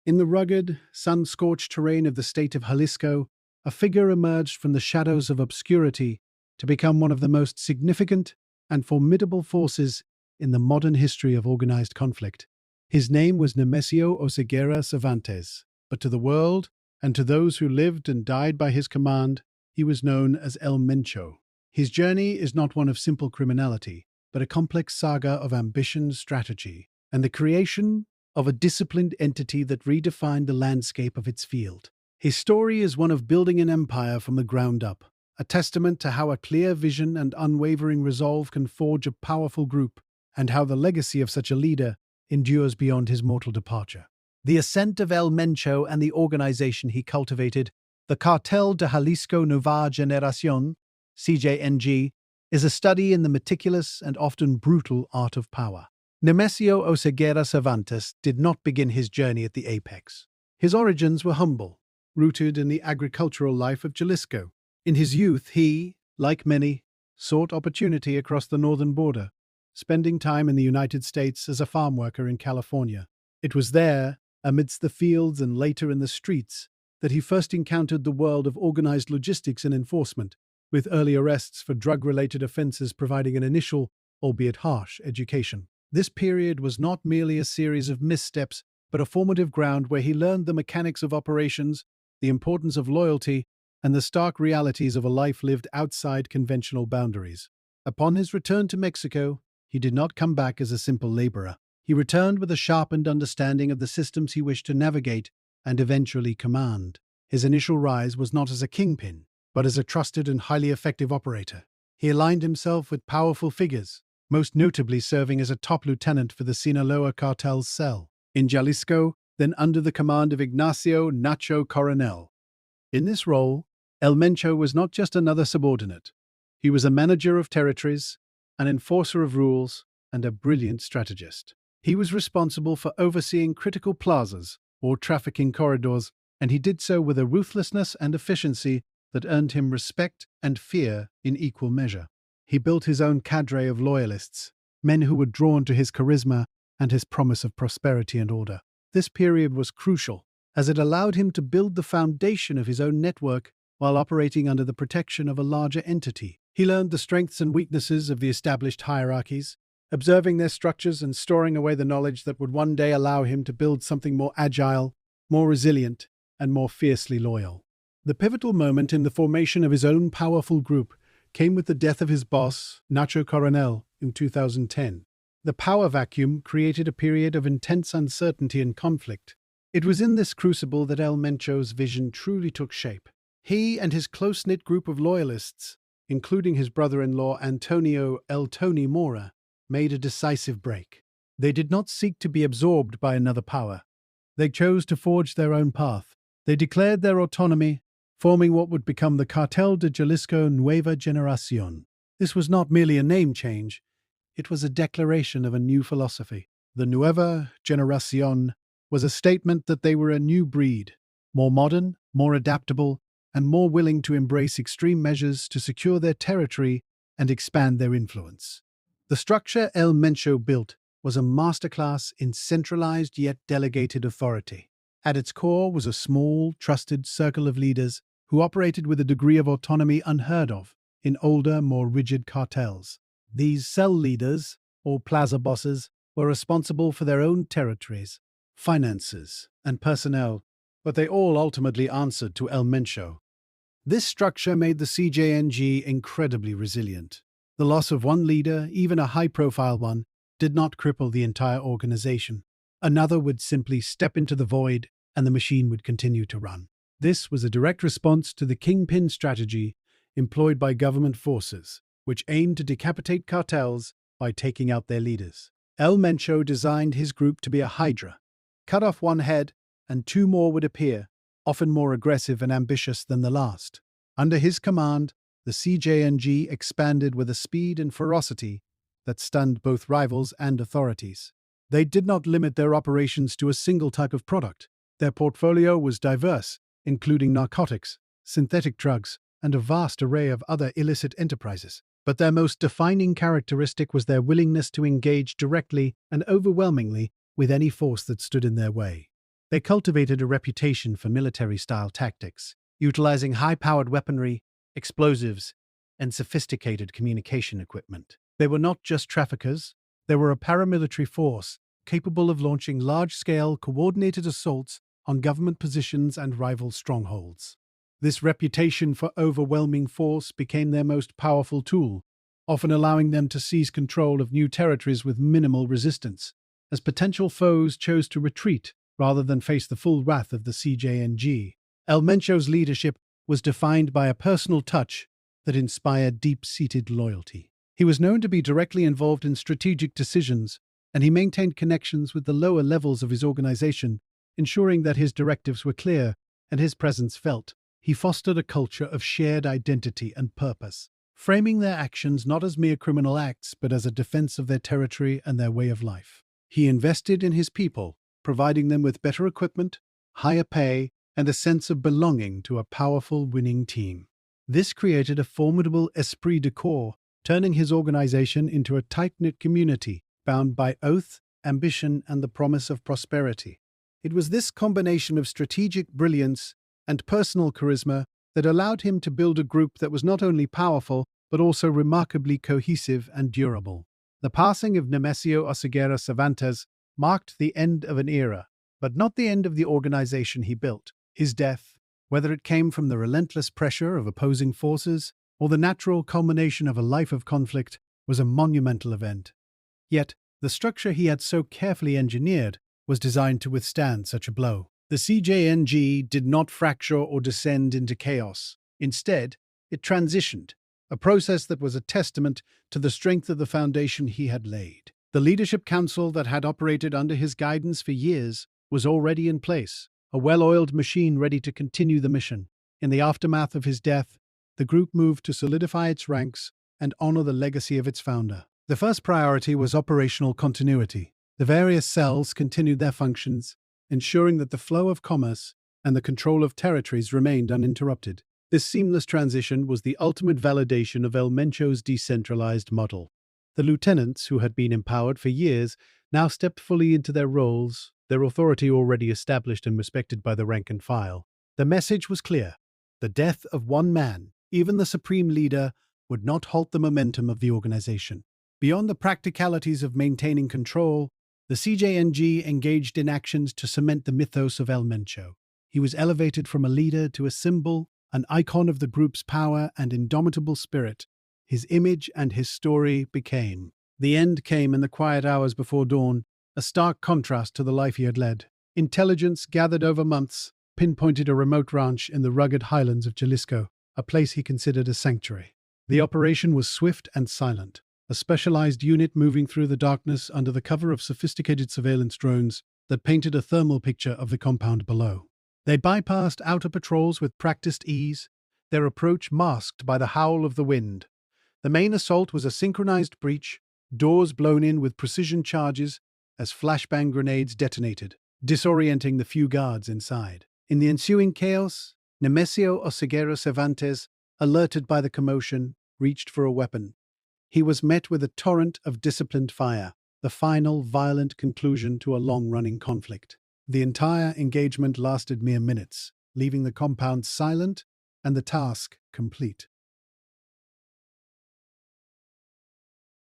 In the rugged, sun-scorched terrain of the state of Jalisco, a figure emerged from the shadows of obscurity to become one of the most significant and formidable forces in the modern history of organized conflict. His name was Nemesio Oseguera Cervantes, but to the world, and to those who lived and died by his command, he was known as El Mencho. His journey is not one of simple criminality, but a complex saga of ambition, strategy, and the creation of a disciplined entity that redefined the landscape of its field. His story is one of building an empire from the ground up, a testament to how a clear vision and unwavering resolve can forge a powerful group, and how the legacy of such a leader endures beyond his mortal departure. The ascent of El Mencho and the organization he cultivated, the Cartel de Jalisco Nueva Generación, CJNG, is a study in the meticulous and often brutal art of power. Nemesio Oseguera Cervantes did not begin his journey at the apex. His origins were humble, rooted in the agricultural life of Jalisco. In his youth, he, like many, sought opportunity across the northern border, spending time in the United States as a farm worker in California. It was there, amidst the fields and later in the streets, that he first encountered the world of organized logistics and enforcement, with early arrests for drug-related offenses providing an initial, albeit harsh, education. This period was not merely a series of missteps, but a formative ground where he learned the mechanics of operations, the importance of loyalty, and the stark realities of a life lived outside conventional boundaries. Upon his return to Mexico, he did not come back as a simple laborer. He returned with a sharpened understanding of the systems he wished to navigate and eventually command. His initial rise was not as a kingpin, but as a trusted and highly effective operator. He aligned himself with powerful figures, most notably serving as a top lieutenant for the Sinaloa cartel's cell in Jalisco, then under the command of Ignacio Nacho Coronel. In this role, El Mencho was not just another subordinate. He was a manager of territories, an enforcer of rules, and a brilliant strategist. He was responsible for overseeing critical plazas or trafficking corridors, and he did so with a ruthlessness and efficiency that earned him respect and fear in equal measure. He built his own cadre of loyalists, men who were drawn to his charisma and his promise of prosperity and order. This period was crucial, as it allowed him to build the foundation of his own network while operating under the protection of a larger entity. He learned the strengths and weaknesses of the established hierarchies, observing their structures and storing away the knowledge that would one day allow him to build something more agile, more resilient, and more fiercely loyal. The pivotal moment in the formation of his own powerful group came with the death of his boss, Nacho Coronel, in 2010. The power vacuum created a period of intense uncertainty and conflict. It was in this crucible that El Mencho's vision truly took shape. He and his close-knit group of loyalists, including his brother-in-law Antonio El Tony Mora, made a decisive break. They did not seek to be absorbed by another power. They chose to forge their own path. They declared their autonomy, forming what would become the Cartel de Jalisco Nueva Generación. This was not merely a name change, it was a declaration of a new philosophy. The Nueva Generación was a statement that they were a new breed, more modern, more adaptable, and more willing to embrace extreme measures to secure their territory and expand their influence. The structure El Mencho built was a masterclass in centralized yet delegated authority. At its core was a small, trusted circle of leaders who operated with a degree of autonomy unheard of in older, more rigid cartels. These cell leaders, or plaza bosses, were responsible for their own territories, finances, and personnel, but they all ultimately answered to El Mencho. This structure made the CJNG incredibly resilient. The loss of one leader, even a high-profile one, did not cripple the entire organization. Another would simply step into the void, and the machine would continue to run. This was a direct response to the kingpin strategy employed by government forces, which aimed to decapitate cartels by taking out their leaders. El Mencho designed his group to be a hydra. Cut off one head, and two more would appear, often more aggressive and ambitious than the last. Under his command, the CJNG expanded with a speed and ferocity that stunned both rivals and authorities. They did not limit their operations to a single type of product. Their portfolio was diverse, including narcotics, synthetic drugs, and a vast array of other illicit enterprises. But their most defining characteristic was their willingness to engage directly and overwhelmingly with any force that stood in their way. They cultivated a reputation for military-style tactics, utilizing high-powered weaponry, explosives, and sophisticated communication equipment. They were not just traffickers, they were a paramilitary force capable of launching large-scale, coordinated assaults on government positions and rival strongholds. This reputation for overwhelming force became their most powerful tool, often allowing them to seize control of new territories with minimal resistance, as potential foes chose to retreat rather than face the full wrath of the CJNG. Mencho's leadership was defined by a personal touch that inspired deep-seated loyalty. He was known to be directly involved in strategic decisions, and he maintained connections with the lower levels of his organization, ensuring that his directives were clear and his presence felt. He fostered a culture of shared identity and purpose, framing their actions not as mere criminal acts but as a defense of their territory and their way of life. He invested in his people, providing them with better equipment, higher pay, and a sense of belonging to a powerful winning team. This created a formidable esprit de corps, turning his organization into a tight-knit community bound by oath, ambition, and the promise of prosperity. It was this combination of strategic brilliance and personal charisma that allowed him to build a group that was not only powerful but also remarkably cohesive and durable. The passing of Nemesio Oseguera Cervantes marked the end of an era, but not the end of the organization he built. His death, whether it came from the relentless pressure of opposing forces or the natural culmination of a life of conflict, was a monumental event. Yet, the structure he had so carefully engineered was designed to withstand such a blow. The CJNG did not fracture or descend into chaos. Instead, it transitioned, a process that was a testament to the strength of the foundation he had laid. The leadership council that had operated under his guidance for years was already in place, a well-oiled machine ready to continue the mission. In the aftermath of his death, the group moved to solidify its ranks and honor the legacy of its founder. The first priority was operational continuity. The various cells continued their functions, ensuring that the flow of commerce and the control of territories remained uninterrupted. This seamless transition was the ultimate validation of Mencho's decentralized model. The lieutenants, who had been empowered for years, now stepped fully into their roles, their authority already established and respected by the rank and file. The message was clear. The death of one man, even the supreme leader, would not halt the momentum of the organization. Beyond the practicalities of maintaining control, the CJNG engaged in actions to cement the mythos of Mencho. He was elevated from a leader to a symbol, an icon of the group's power and indomitable spirit. His image and his story became. The end came in the quiet hours before dawn, a stark contrast to the life he had led. Intelligence gathered over months pinpointed a remote ranch in the rugged highlands of Jalisco, a place he considered a sanctuary. The operation was swift and silent, a specialized unit moving through the darkness under the cover of sophisticated surveillance drones that painted a thermal picture of the compound below. They bypassed outer patrols with practiced ease, their approach masked by the howl of the wind. The main assault was a synchronized breach, doors blown in with precision charges as flashbang grenades detonated, disorienting the few guards inside. In the ensuing chaos, Nemesio Oseguera Cervantes, alerted by the commotion, reached for a weapon. He was met with a torrent of disciplined fire, the final violent conclusion to a long-running conflict. The entire engagement lasted mere minutes, leaving the compound silent and the task complete.